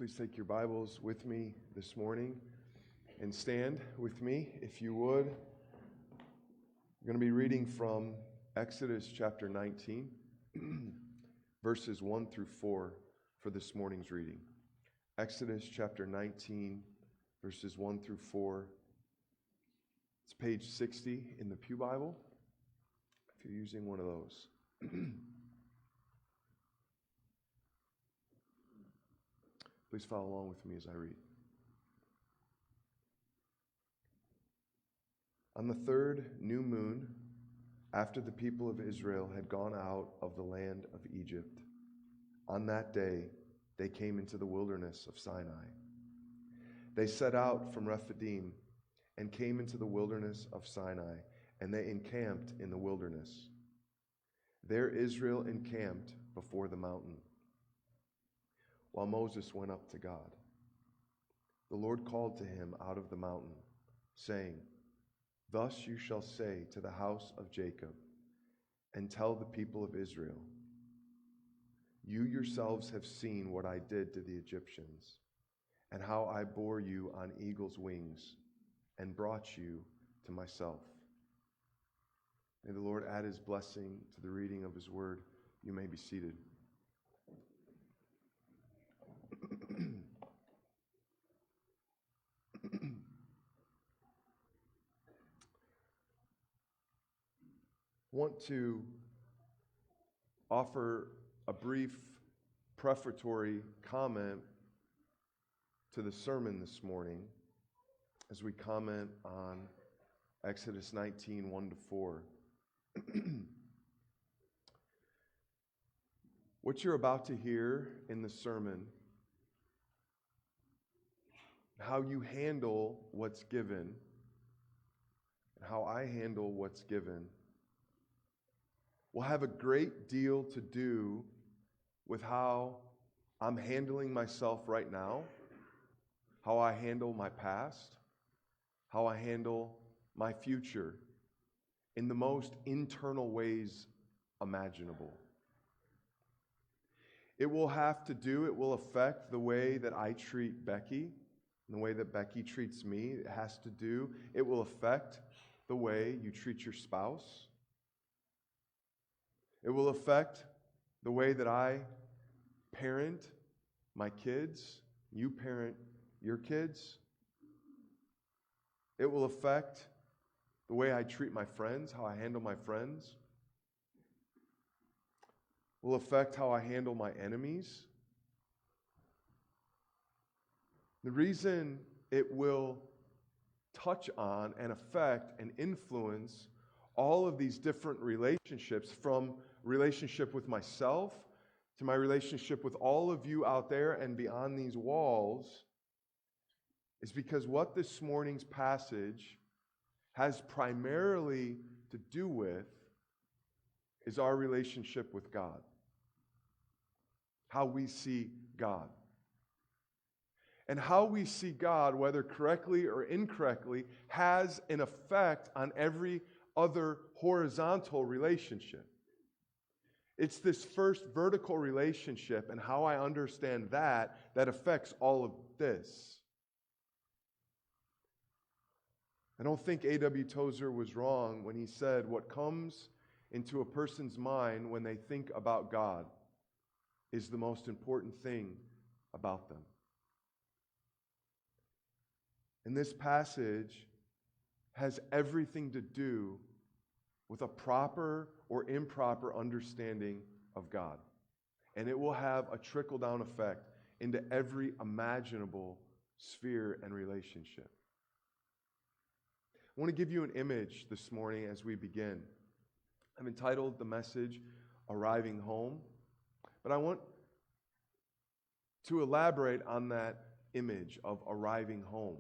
Please take your Bibles with me this morning and stand with me, if you would. We're going to be reading from Exodus chapter 19, verses 1 through 4 for this morning's reading. Exodus chapter 19, verses 1 through 4. It's page 60 in the Pew Bible, if you're using one of those. Please follow along with me as I read. On the third new moon, after the people of Israel had gone out of the land of Egypt, on that day they came into the wilderness of Sinai. They set out from Rephidim and came into the wilderness of Sinai, and they encamped in the wilderness. There Israel encamped before the mountain, while Moses went up to God. The Lord called to him out of the mountain, saying, "Thus you shall say to the house of Jacob, and tell the people of Israel, you yourselves have seen what I did to the Egyptians, and how I bore you on eagle's wings, and brought you to myself." May the Lord add his blessing to the reading of his word. You may be seated. Want to offer a brief prefatory comment to the sermon this morning as we comment on Exodus 19, 1 to 4. What you're about to hear in the sermon, how you handle what's given, and how I handle what's given, will have a great deal to do with how I'm handling myself right now, how I handle my past, how I handle my future in the most internal ways imaginable. It will affect the way that I treat Becky, and the way that Becky treats me. It will affect the way you treat your spouse. It will affect the way that I parent my kids, you parent your kids. It will affect the way I treat my friends, how I handle my friends. It will affect how I handle my enemies. The reason it will touch on and affect and influence all of these different relationships, from relationship with myself to my relationship with all of you out there and beyond these walls, is because what this morning's passage has primarily to do with is our relationship with God, how we see God. And how we see God, whether correctly or incorrectly, has an effect on every other horizontal relationship. It's this first vertical relationship and how I understand that affects all of this. I don't think A.W. Tozer was wrong when he said what comes into a person's mind when they think about God is the most important thing about them. And this passage has everything to do with a proper or improper understanding of God. And it will have a trickle-down effect into every imaginable sphere and relationship. I want to give you an image this morning as we begin. I've entitled the message, Arriving Home. But I want to elaborate on that image of arriving home.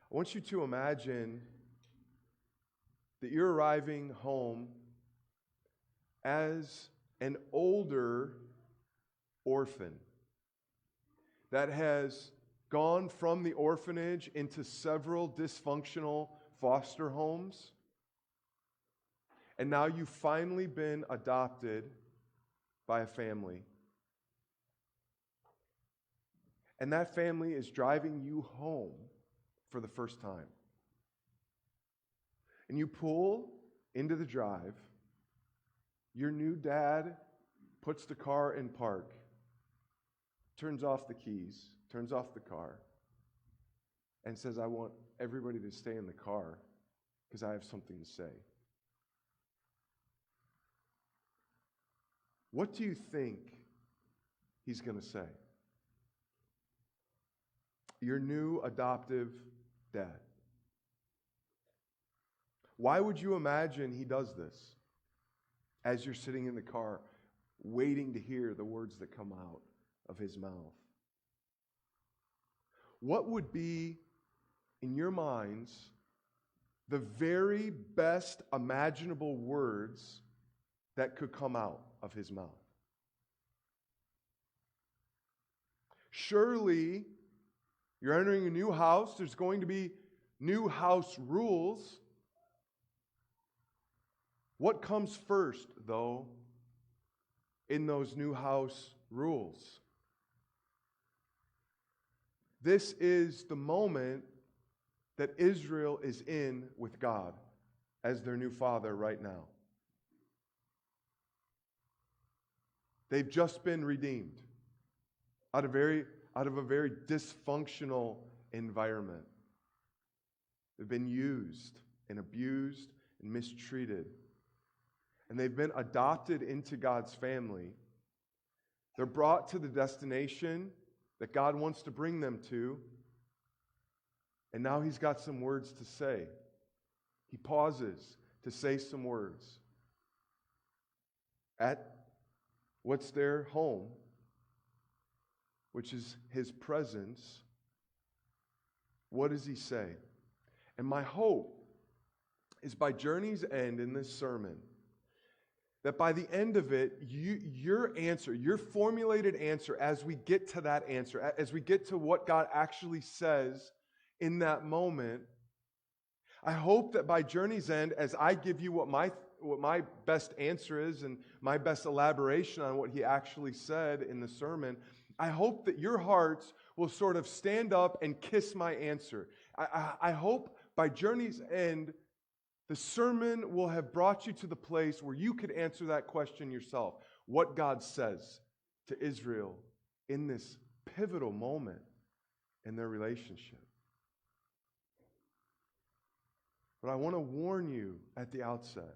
I want you to imagine that you're arriving home as an older orphan that has gone from the orphanage into several dysfunctional foster homes, and now you've finally been adopted by a family. and that family is driving you home for the first time. And you pull into the drive. Your new dad puts the car in park, turns off the keys, turns off the car, and says, I want everybody to stay in the car because I have something to say. What do you think he's going to say? Your new adoptive dad. Why would you imagine he does this as you're sitting in the car waiting to hear the words that come out of his mouth? What would be, in your minds, the very best imaginable words that could come out of his mouth? Surely, you're entering a new house. There's going to be new house rules. What comes first, though, in those new house rules? This is the moment that Israel is in with God as their new father right now. They've just been redeemed out of a very dysfunctional environment. They've been used and abused and mistreated. And they've been adopted into God's family. They're brought to the destination that God wants to bring them to. And now he's got some words to say. He pauses to say some words. At what's their home, which is his presence, what does he say? And my hope is by journey's end in this sermon, that by the end of it, your answer, your formulated answer, as we get to that answer, as we get to what God actually says in that moment, I hope that by journey's end, as I give you what my best answer is and my best elaboration on what he actually said in the sermon, I hope that your hearts will sort of stand up and kiss my answer. I hope by journey's end, the sermon will have brought you to the place where you could answer that question yourself. What God says to Israel in this pivotal moment in their relationship. But I want to warn you at the outset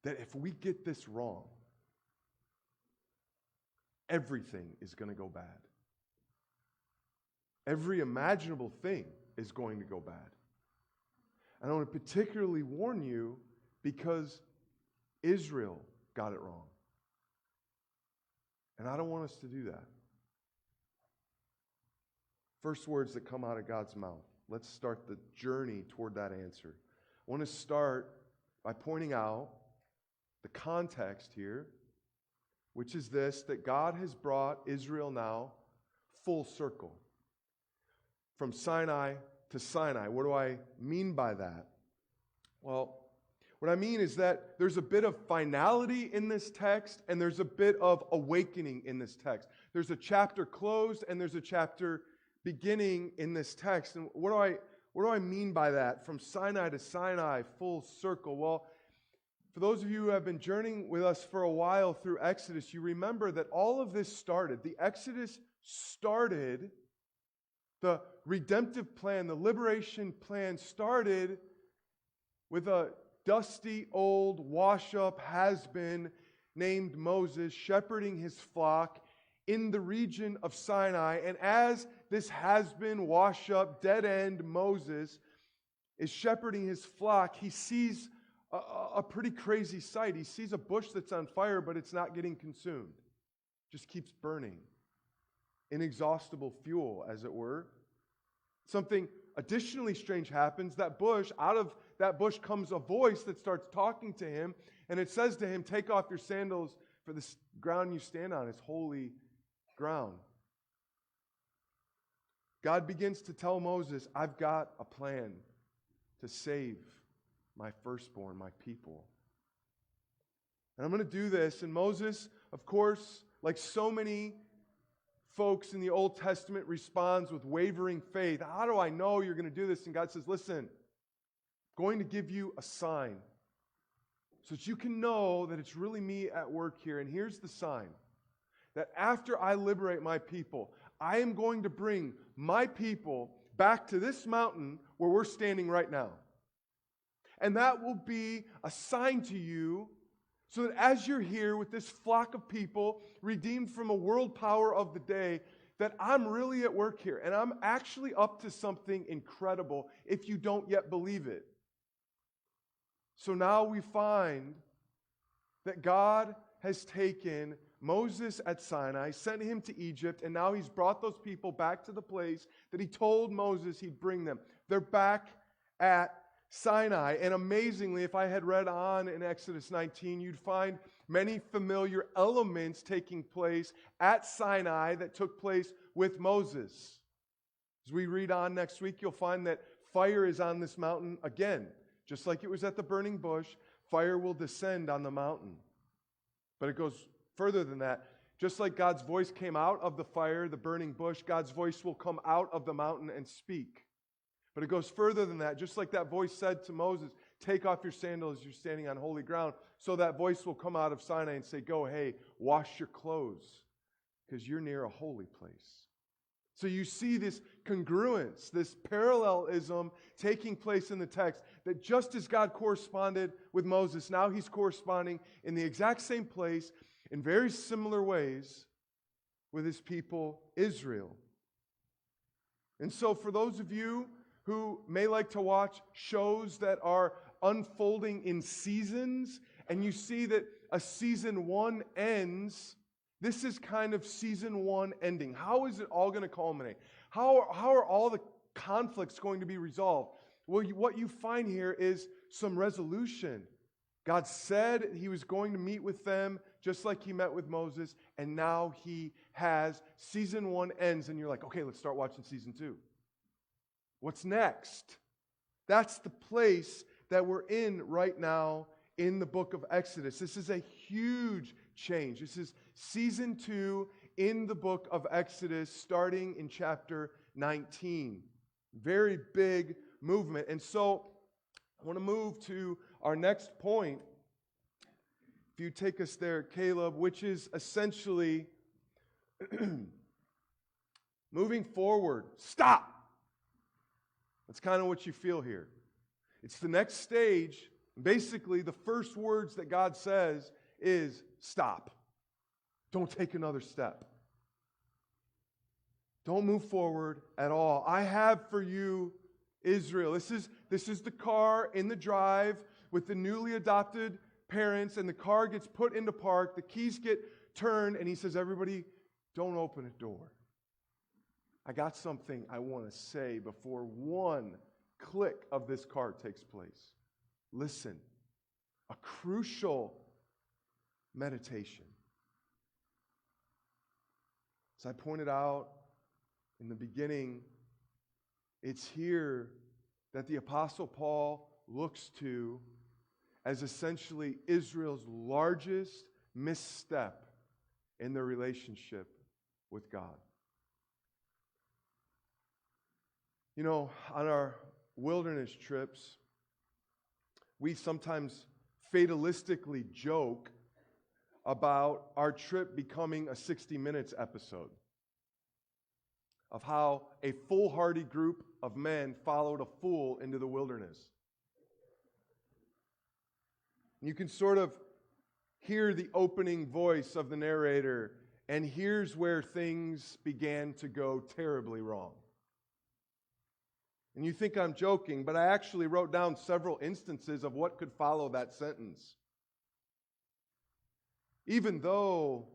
that if we get this wrong, everything is going to go bad. Every imaginable thing is going to go bad. And I want to particularly warn you because Israel got it wrong. And I don't want us to do that. First words that come out of God's mouth. Let's start the journey toward that answer. I want to start by pointing out the context here, which is this, that God has brought Israel now full circle. From Sinai to Sinai. What do I mean by that? Well, what I mean is that there's a bit of finality in this text and there's a bit of awakening in this text. There's a chapter closed and there's a chapter beginning in this text. And what do I mean by that? From Sinai to Sinai, full circle. Well, for those of you who have been journeying with us for a while through Exodus, you remember that all of this started. The Exodus started, the redemptive plan, the liberation plan started with a dusty, old, wash-up, has-been named Moses shepherding his flock in the region of Sinai. And as this has-been, wash-up, dead-end Moses is shepherding his flock, he sees a pretty crazy sight. He sees a bush that's on fire, but it's not getting consumed. It just keeps burning. Inexhaustible fuel, as it were. Something additionally strange happens. Out of that bush comes a voice that starts talking to him, and it says to him, "Take off your sandals, for the ground you stand on is holy ground." God begins to tell Moses, "I've got a plan to save my firstborn, my people. And I'm going to do this." And Moses, of course, like so many folks in the Old Testament responds with wavering faith. How do I know you're going to do this? And God says, listen, I'm going to give you a sign so that you can know that it's really me at work here. And here's the sign, that after I liberate my people, I am going to bring my people back to this mountain where we're standing right now. And that will be a sign to you so that as you're here with this flock of people redeemed from a world power of the day, that I'm really at work here. And I'm actually up to something incredible if you don't yet believe it. So now we find that God has taken Moses at Sinai, sent him to Egypt, and now he's brought those people back to the place that he told Moses he'd bring them. They're back at Sinai. And amazingly, if I had read on in Exodus 19, you'd find many familiar elements taking place at Sinai that took place with Moses. As we read on next week, you'll find that fire is on this mountain again. Just like it was at the burning bush, fire will descend on the mountain. But it goes further than that. Just like God's voice came out of the fire, the burning bush, God's voice will come out of the mountain and speak. But it goes further than that. Just like that voice said to Moses, take off your sandals, you're standing on holy ground. So that voice will come out of Sinai and say, go, hey, wash your clothes, because you're near a holy place. So you see this congruence, this parallelism taking place in the text, that just as God corresponded with Moses, now he's corresponding in the exact same place, in very similar ways, with his people Israel. And so for those of you who may like to watch shows that are unfolding in seasons, and you see that a season one ends, this is kind of season one ending. How is it all going to culminate? How are all the conflicts going to be resolved? Well, what you find here is some resolution. God said he was going to meet with them just like he met with Moses, and now he has. Season one ends, and you're like, okay, let's start watching season two. What's next? That's the place that we're in right now in the book of Exodus. This is a huge change. This is season 2 in the book of Exodus, starting in chapter 19. Very big movement. And so I want to move to our next point. If you take us there, Caleb, which is essentially moving forward. Stop! That's kind of what you feel here. It's the next stage. Basically, the first words that God says is stop. Don't take another step. Don't move forward at all. I have for you, Israel. This is the car in the drive with the newly adopted parents, and the car gets put into park. The keys get turned, and he says, everybody, don't open a door. I got something I want to say before one click of this car takes place. Listen, a crucial meditation. As I pointed out in the beginning, it's here that the Apostle Paul looks to as essentially Israel's largest misstep in their relationship with God. You know, on our wilderness trips, we sometimes fatalistically joke about our trip becoming a 60 Minutes episode, of how a foolhardy group of men followed a fool into the wilderness. You can sort of hear the opening voice of the narrator, and here's where things began to go terribly wrong. And you think I'm joking, but I actually wrote down several instances of what could follow that sentence. Even though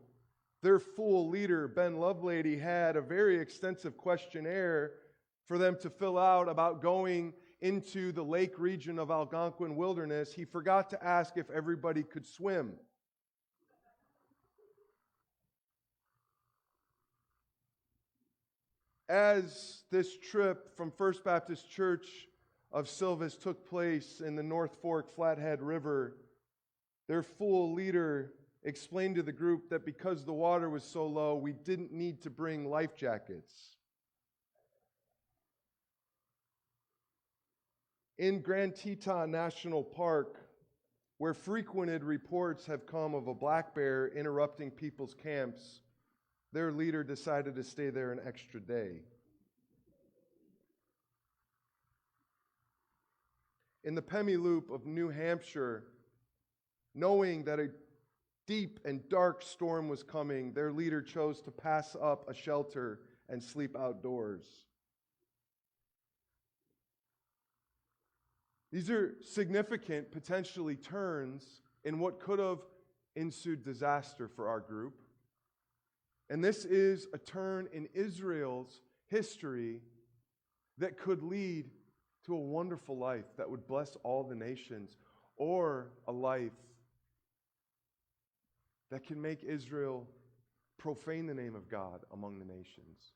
their fool leader, Ben Lovelady, had a very extensive questionnaire for them to fill out about going into the lake region of Algonquin wilderness, he forgot to ask if everybody could swim. As this trip from First Baptist Church of Silvis took place in the North Fork Flathead River, their fool leader explained to the group that because the water was so low, we didn't need to bring life jackets. In Grand Teton National Park, where frequented reports have come of a black bear interrupting people's camps, their leader decided to stay there an extra day. In the Pemmiloop of New Hampshire, knowing that a deep and dark storm was coming, their leader chose to pass up a shelter and sleep outdoors. These are significant, potentially, turns in what could have ensued disaster for our group. And this is a turn in Israel's history that could lead to a wonderful life that would bless all the nations, or a life that can make Israel profane the name of God among the nations,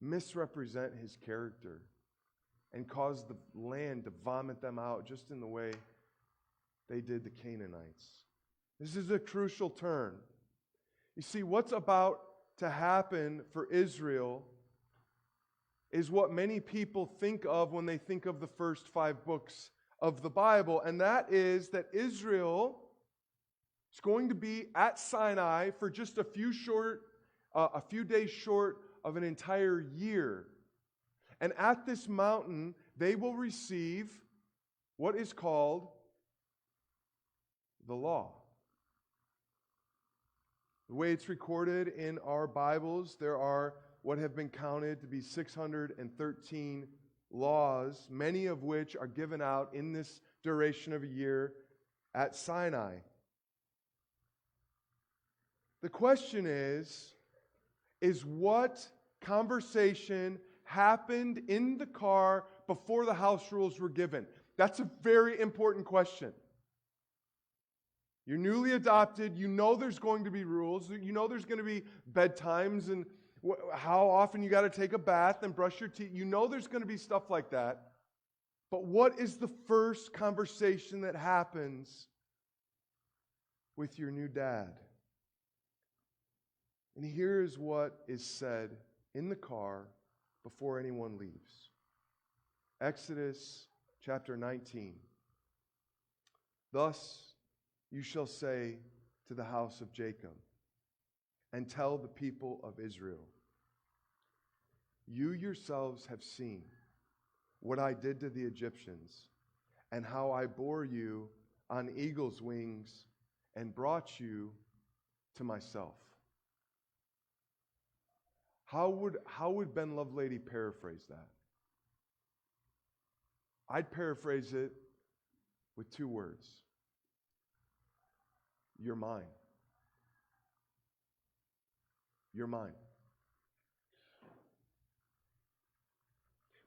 misrepresent his character, and cause the land to vomit them out just in the way they did the Canaanites. This is a crucial turn. You see, what's about to happen for Israel is what many people think of when they think of the first 5 books of the Bible, and that is that Israel is going to be at Sinai for just a few days short of an entire year. And at this mountain, they will receive what is called the law. The way it's recorded in our Bibles, there are what have been counted to be 613 laws, many of which are given out in this duration of a year at Sinai. The question is what conversation happened in the car before the house rules were given? That's a very important question. You're newly adopted. You know there's going to be rules. You know there's going to be bedtimes and how often you got to take a bath and brush your teeth. You know there's going to be stuff like that. But what is the first conversation that happens with your new dad? And here is what is said in the car before anyone leaves. Exodus chapter 19. Thus you shall say to the house of Jacob, and tell the people of Israel, you yourselves have seen what I did to the Egyptians, and how I bore you on eagle's wings and brought you to myself. How would Ben Lovelady paraphrase that? I'd paraphrase it with 2 words. You're mine. You're mine.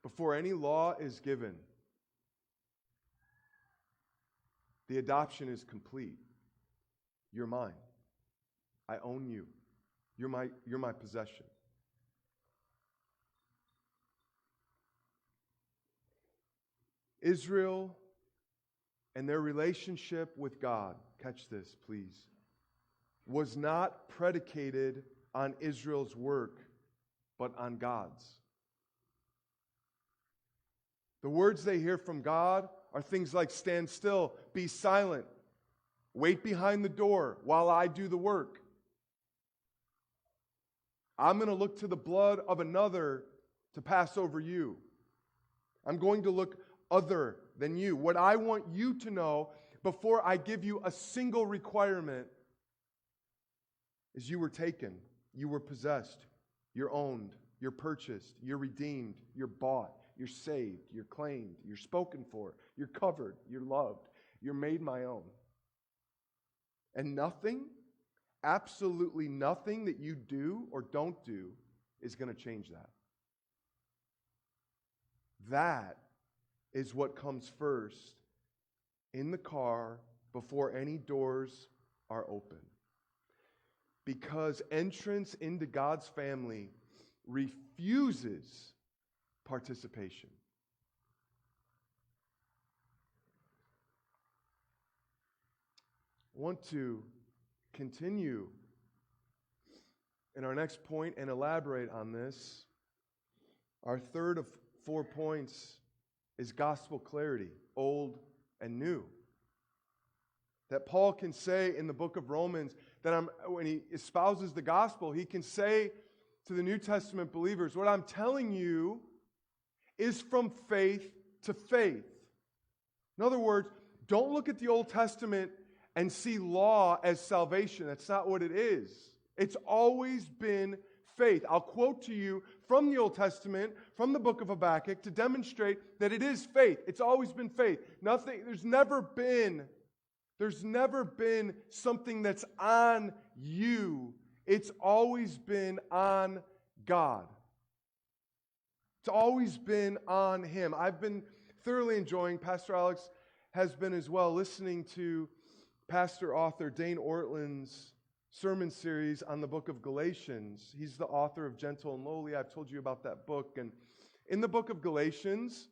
Before any law is given, the adoption is complete. You're mine. I own you. You're my possession. Israel and their relationship with God, catch this, please, was not predicated on Israel's work, but on God's. The words they hear from God are things like, stand still, be silent, wait behind the door while I do the work. I'm going to look to the blood of another to pass over you. I'm going to look other than you. What I want you to know before I give you a single requirement is you were taken, you were possessed, you're owned, you're purchased, you're redeemed, you're bought, you're saved, you're claimed, you're spoken for, you're covered, you're loved, you're made my own. And nothing, absolutely nothing that you do or don't do is going to change that. That is what comes first in the car before any doors are open. Because entrance into God's family refuses participation. I want to continue in our next point and elaborate on this. Our third of 4 points is gospel clarity, old and new. That Paul can say in the book of Romans that when he espouses the gospel, he can say to the New Testament believers, what I'm telling you is from faith to faith. In other words, don't look at the Old Testament and see law as salvation. That's not what it is. It's always been faith. I'll quote to you from the Old Testament, from the book of Habakkuk, to demonstrate that it is faith. It's always been faith. There's never been something that's on you. It's always been on God. It's always been on Him. I've been thoroughly enjoying, Pastor Alex has been as well, listening to pastor author Dane Ortland's sermon series on the book of Galatians. He's the author of Gentle and Lowly. I've told you about that book. And in the book of Galatians,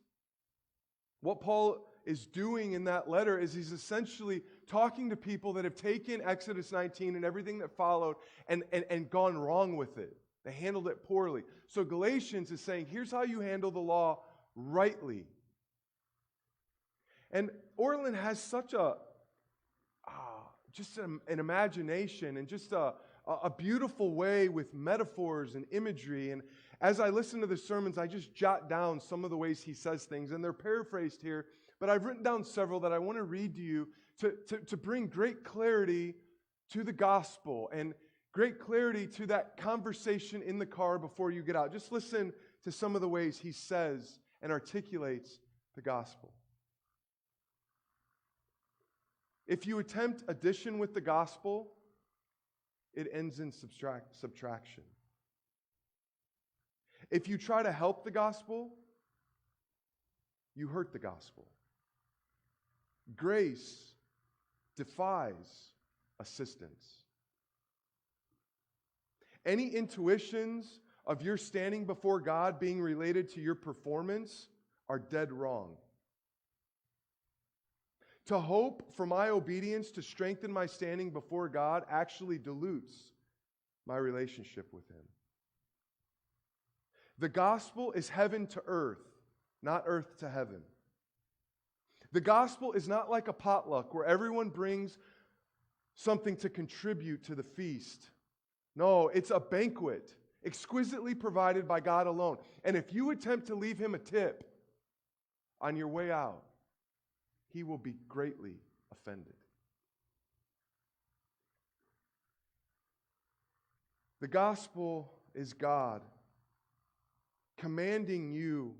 what Paul is doing in that letter is he's essentially talking to people that have taken Exodus 19 and everything that followed and gone wrong with it. They handled it poorly. So Galatians is saying, here's how you handle the law rightly. And Orland has such just an imagination and just a beautiful way with metaphors and imagery. And as I listen to the sermons, I just jot down some of the ways he says things, and they're paraphrased here, but I've written down several that I want to read to you to bring great clarity to the gospel and great clarity to that conversation in the car before you get out. Just listen to some of the ways he says and articulates the gospel. If you attempt addition with the gospel, it ends in subtraction. If you try to help the gospel, you hurt the gospel. Grace defies assistance. Any intuitions of your standing before God being related to your performance are dead wrong. To hope for my obedience to strengthen my standing before God actually dilutes my relationship with Him. The gospel is heaven to earth, not earth to heaven. The gospel is not like a potluck where everyone brings something to contribute to the feast. No, it's a banquet, exquisitely provided by God alone. And if you attempt to leave Him a tip on your way out, He will be greatly offended. The gospel is God commanding you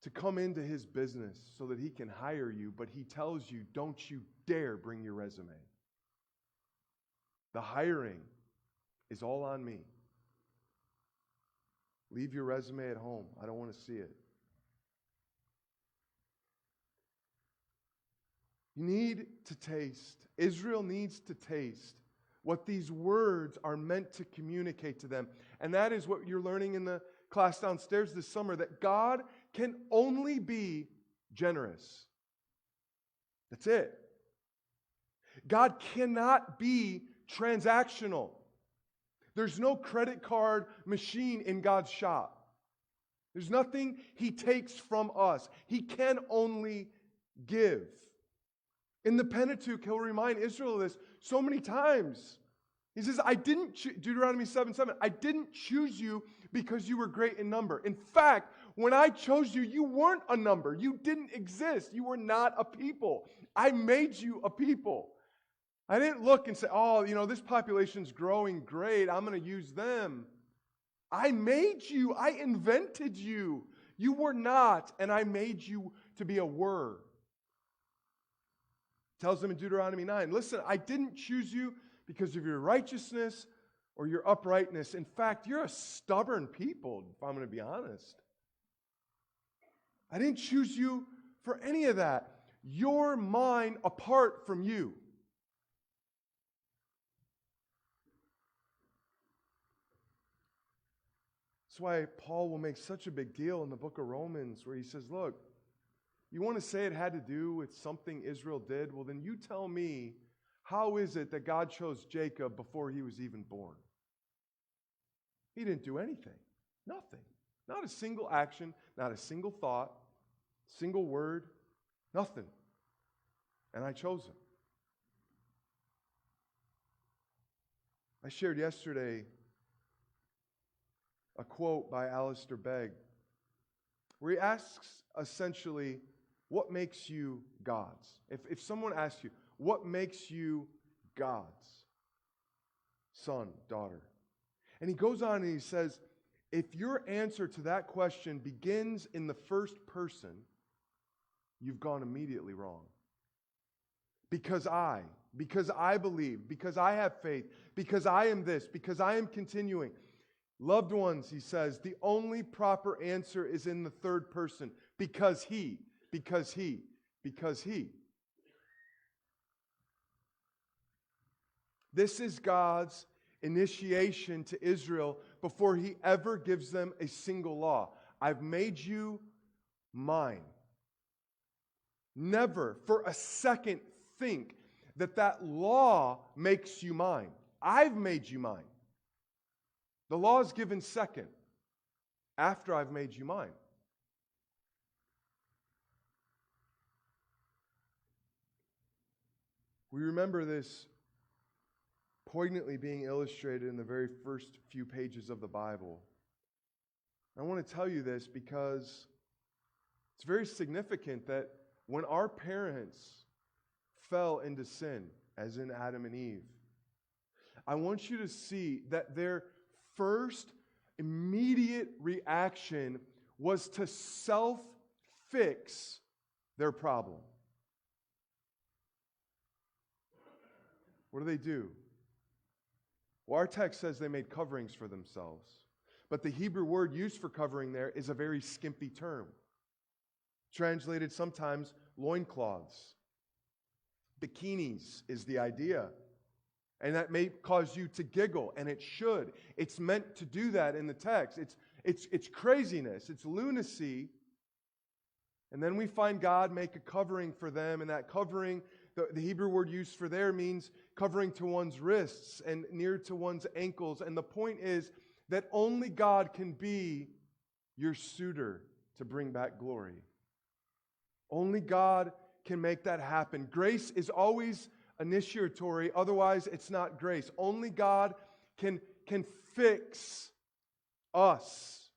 to come into His business so that He can hire you, but He tells you, don't you dare bring your resume. The hiring is all on me. Leave your resume at home. I don't want to see it. You need to taste. Israel needs to taste what these words are meant to communicate to them. And that is what you're learning in the class downstairs this summer, that God can only be generous. That's it. God cannot be transactional. There's no credit card machine in God's shop. There's nothing He takes from us. He can only give. In the Pentateuch, He'll remind Israel of this so many times. He says, Deuteronomy 7:7, I didn't choose you because you were great in number. In fact, when I chose you, you weren't a number. You didn't exist. You were not a people. I made you a people. I didn't look and say, this population's growing great. I'm going to use them. I made you. I invented you. You were not, and I made you to be a were. Tells them in Deuteronomy 9, listen, I didn't choose you because of your righteousness or your uprightness. In fact, you're a stubborn people, if I'm going to be honest. I didn't choose you for any of that. You're mine apart from you. That's why Paul will make such a big deal in the book of Romans where he says, look, You want to say it had to do with something Israel did? Well, then you tell me, how is it that God chose Jacob before he was even born? He didn't do anything. Nothing. Not a single action, not a single thought, single word, nothing. And I chose him. I shared yesterday a quote by Alistair Begg, where he asks essentially, what makes you gods? If someone asks you, what makes you gods? Son, daughter. And he goes on and he says, if your answer to that question begins in the first person, you've gone immediately wrong. Because I believe, because I have faith, because I am this, because I am continuing. Loved ones, he says, the only proper answer is in the third person. Because he. This is God's initiation to Israel before he ever gives them a single law. I've made you mine. Never for a second think that law makes you mine. I've made you mine. The law is given second, after I've made you mine. We remember this poignantly being illustrated in the very first few pages of the Bible. I want to tell you this because it's very significant that when our parents fell into sin, as in Adam and Eve, I want you to see that their first immediate reaction was to self-fix their problem. What do? Well, our text says they made coverings for themselves. But the Hebrew word used for covering there is a very skimpy term. Translated sometimes loincloths. Bikinis is the idea. And that may cause you to giggle, and it should. It's meant to do that in the text. It's craziness. It's lunacy. And then we find God make a covering for them, and that covering, the Hebrew word used for there means covering to one's wrists and near to one's ankles. And the point is that only God can be your suitor to bring back glory. Only God can make that happen. Grace is always initiatory, otherwise it's not grace. Only God can fix us.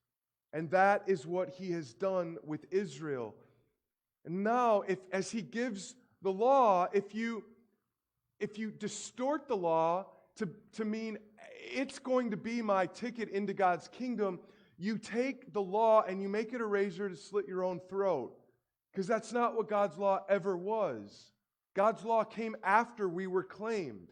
And that is what he has done with Israel. And now, as he gives the law, if you distort the law to mean it's going to be my ticket into God's kingdom, you take the law and you make it a razor to slit your own throat. Because that's not what God's law ever was. God's law came after we were claimed.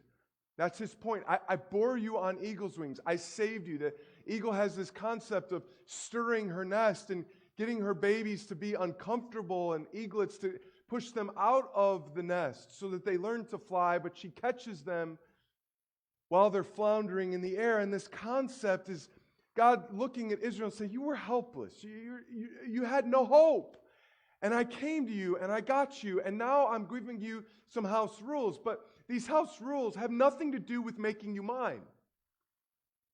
That's his point. I bore you on eagle's wings. I saved you. The eagle has this concept of stirring her nest and getting her babies to be uncomfortable and eaglets to push them out of the nest so that they learn to fly, but she catches them while they're floundering in the air. And this concept is God looking at Israel and saying, you were helpless. You had no hope. And I came to you and I got you, and now I'm giving you some house rules. But these house rules have nothing to do with making you mine.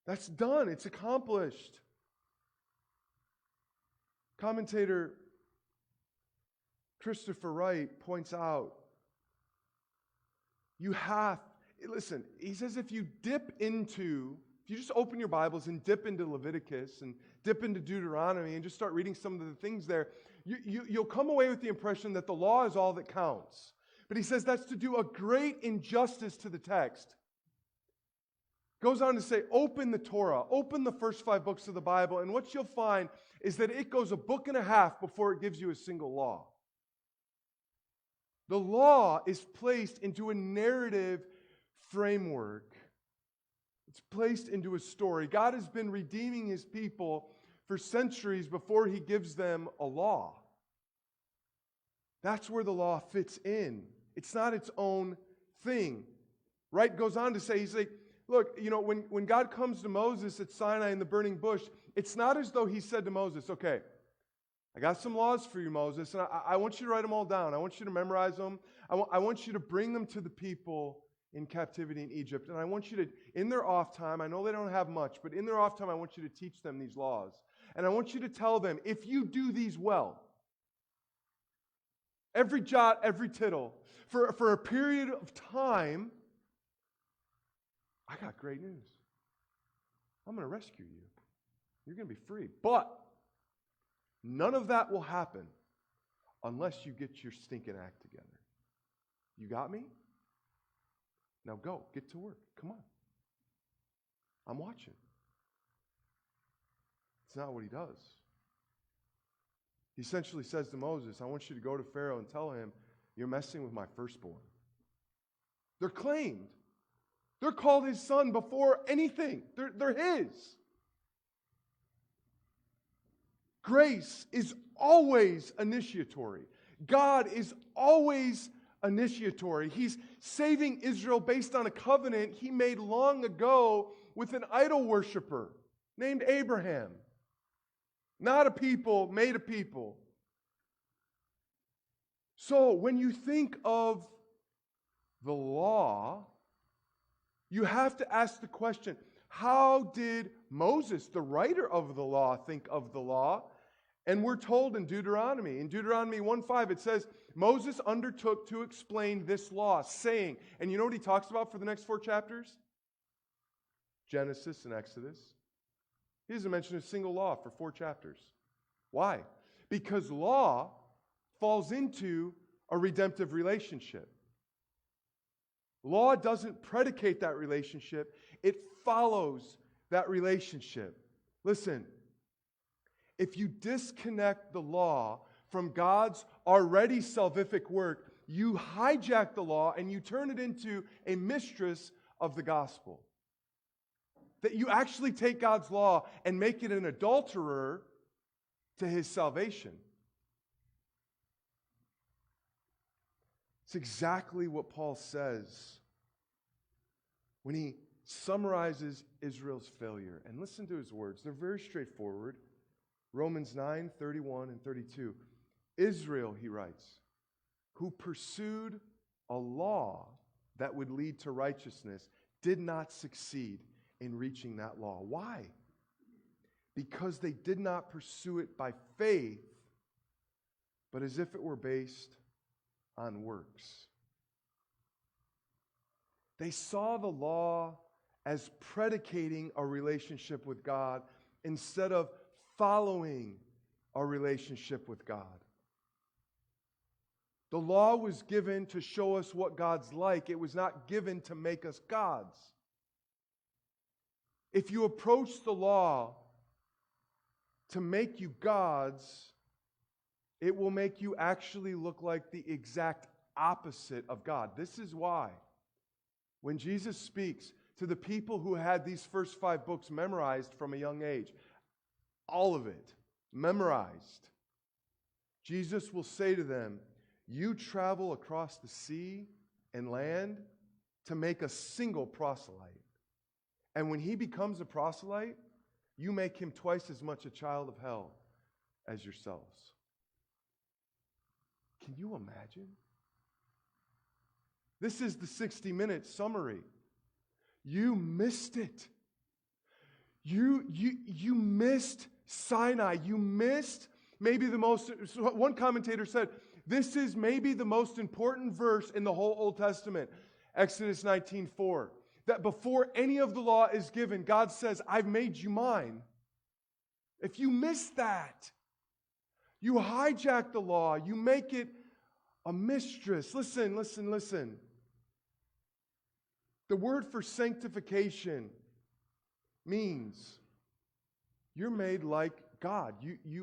That's done. It's accomplished. Commentator Christopher Wright points out, listen, he says if you just open your Bibles and dip into Leviticus and dip into Deuteronomy and just start reading some of the things there, you'll come away with the impression that the law is all that counts. But he says that's to do a great injustice to the text. Goes on to say, open the Torah, open the first 5 books of the Bible, and what you'll find is that it goes a book and a half before it gives you a single law. The law is placed into a narrative framework. It's placed into a story. God has been redeeming his people for centuries before he gives them a law. That's where the law fits in. It's not its own thing. Wright goes on to say, he's like, look, when God comes to Moses at Sinai in the burning bush, it's not as though he said to Moses, okay, I got some laws for you, Moses, and I want you to write them all down. I want you to memorize them. I want you to bring them to the people in captivity in Egypt. And I want you to, in their off time, I know they don't have much, but in their off time, I want you to teach them these laws. And I want you to tell them, if you do these well, every jot, every tittle, for a period of time, I got great news. I'm going to rescue you. You're going to be free. But none of that will happen unless you get your stinking act together. You got me? Now go. Get to work. Come on. I'm watching. It's not what he does. He essentially says to Moses, I want you to go to Pharaoh and tell him, you're messing with my firstborn. They're claimed. They're called his son before anything. They're his. Grace is always initiatory. God is always initiatory. He's saving Israel based on a covenant he made long ago with an idol worshiper named Abraham. Not a people, made a people. So when you think of the law, you have to ask the question, how did Moses, the writer of the law, think of the law? And we're told in Deuteronomy 1:5, it says, Moses undertook to explain this law, saying, and you know what he talks about for the next 4 chapters? Genesis and Exodus. He doesn't mention a single law for 4 chapters. Why? Because law falls into a redemptive relationship. Law doesn't predicate that relationship, it follows that relationship. Listen, if you disconnect the law from God's already salvific work, you hijack the law and you turn it into a mistress of the gospel. That you actually take God's law and make it an adulterer to his salvation. It's exactly what Paul says when he summarizes Israel's failure. And listen to his words. They're very straightforward. Romans 9:31 and 32. Israel, he writes, who pursued a law that would lead to righteousness, did not succeed in reaching that law. Why? Because they did not pursue it by faith, but as if it were based on works. They saw the law as predicating a relationship with God instead of following a relationship with God. The law was given to show us what God's like. It was not given to make us gods. If you approach the law to make you gods, it will make you actually look like the exact opposite of God. This is why, when Jesus speaks to the people who had these first 5 books memorized from a young age, all of it memorized, Jesus will say to them, you travel across the sea and land to make a single proselyte. And when he becomes a proselyte, you make him twice as much a child of hell as yourselves. Can you imagine? This is the 60-minute summary. You missed it. You missed Sinai. You missed maybe the most, one commentator said, this is maybe the most important verse in the whole Old Testament, Exodus 19:4. That before any of the law is given, God says, I've made you mine. If you miss that, you hijack the law, you make it a mistress. Listen. The word for sanctification means you're made like God.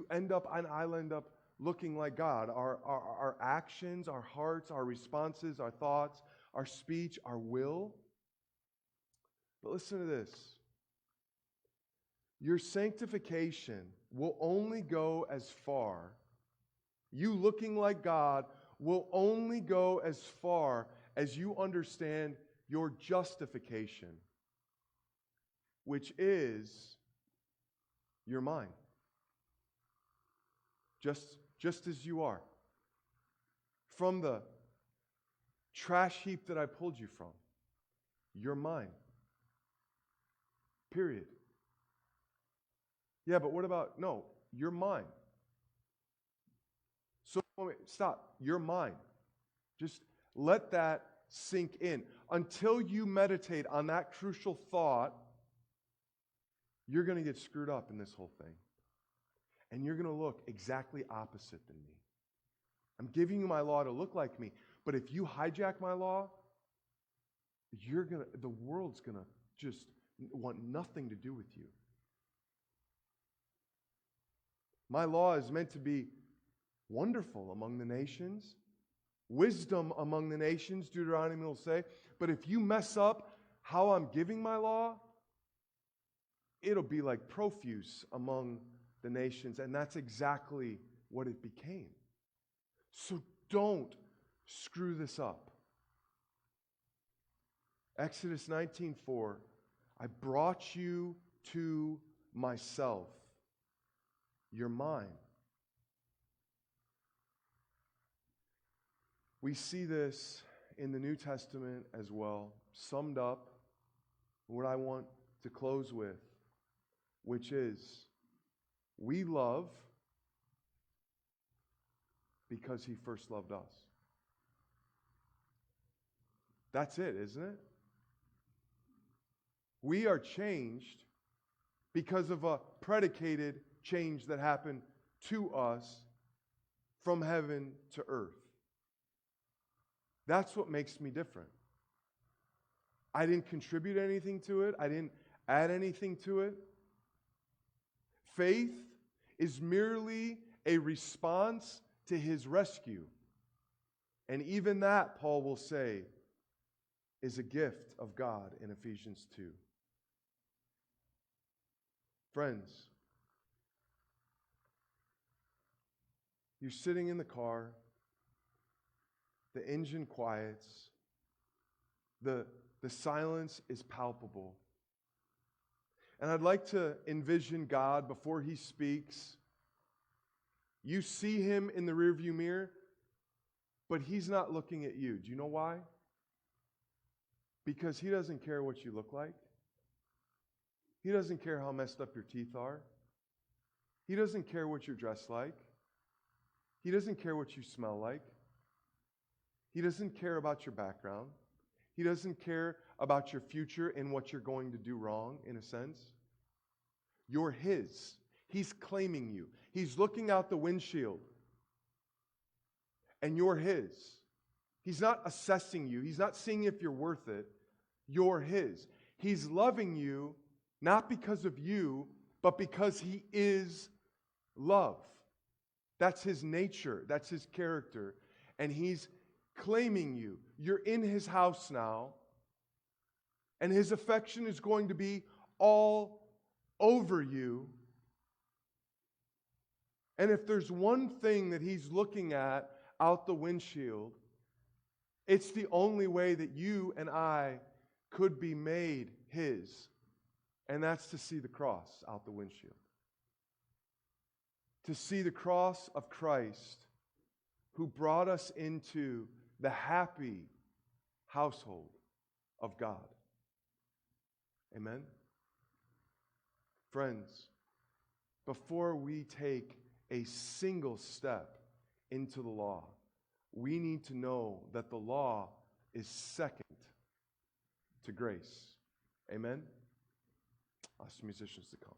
I'll end up looking like God. Our actions, our hearts, our responses, our thoughts, our speech, our will. But listen to this. Your sanctification will only go as far. You looking like God will only go as far as you understand your justification, which is your mind. just as you are. From the trash heap that I pulled you from, you're mine. Period. Yeah, but what about, no, you're mine. So, wait, stop. You're mine. Just let that sink in. Until you meditate on that crucial thought, you're going to get screwed up in this whole thing. And you're going to look exactly opposite than me. I'm giving you my law to look like me. But if you hijack my law, the world's going to just want nothing to do with you. My law is meant to be wonderful among the nations, wisdom among the nations, Deuteronomy will say. But if you mess up how I'm giving my law, it'll be like profuse among the nations. And that's exactly what it became. So don't screw this up. Exodus 19:4, I brought you to myself. You're mine. We see this in the New Testament as well, summed up, what I want to close with, which is, we love because He first loved us. That's it, isn't it? We are changed because of a predicated change that happened to us from heaven to earth. That's what makes me different. I didn't contribute anything to it. I didn't add anything to it. Faith is merely a response to His rescue. And even that, Paul will say, is a gift of God in Ephesians 2. Friends, you're sitting in the car, the engine quiets, the silence is palpable. And I'd like to envision God before He speaks. You see Him in the rearview mirror, but He's not looking at you. Do you know why? Because He doesn't care what you look like. He doesn't care how messed up your teeth are. He doesn't care what you're dressed like. He doesn't care what you smell like. He doesn't care about your background. He doesn't care about your future and what you're going to do wrong, in a sense. You're His. He's claiming you. He's looking out the windshield. And you're His. He's not assessing you. He's not seeing if you're worth it. You're His. He's loving you not because of you, but because He is love. That's His nature. That's His character. And He's claiming you. You're in His house now. And His affection is going to be all over you. And if there's one thing that He's looking at out the windshield, it's the only way that you and I could be made His. And that's to see the cross out the windshield. To see the cross of Christ, who brought us into the happy household of God. Amen? Friends, before we take a single step into the law, we need to know that the law is second to grace. Amen? Ask the musicians to come.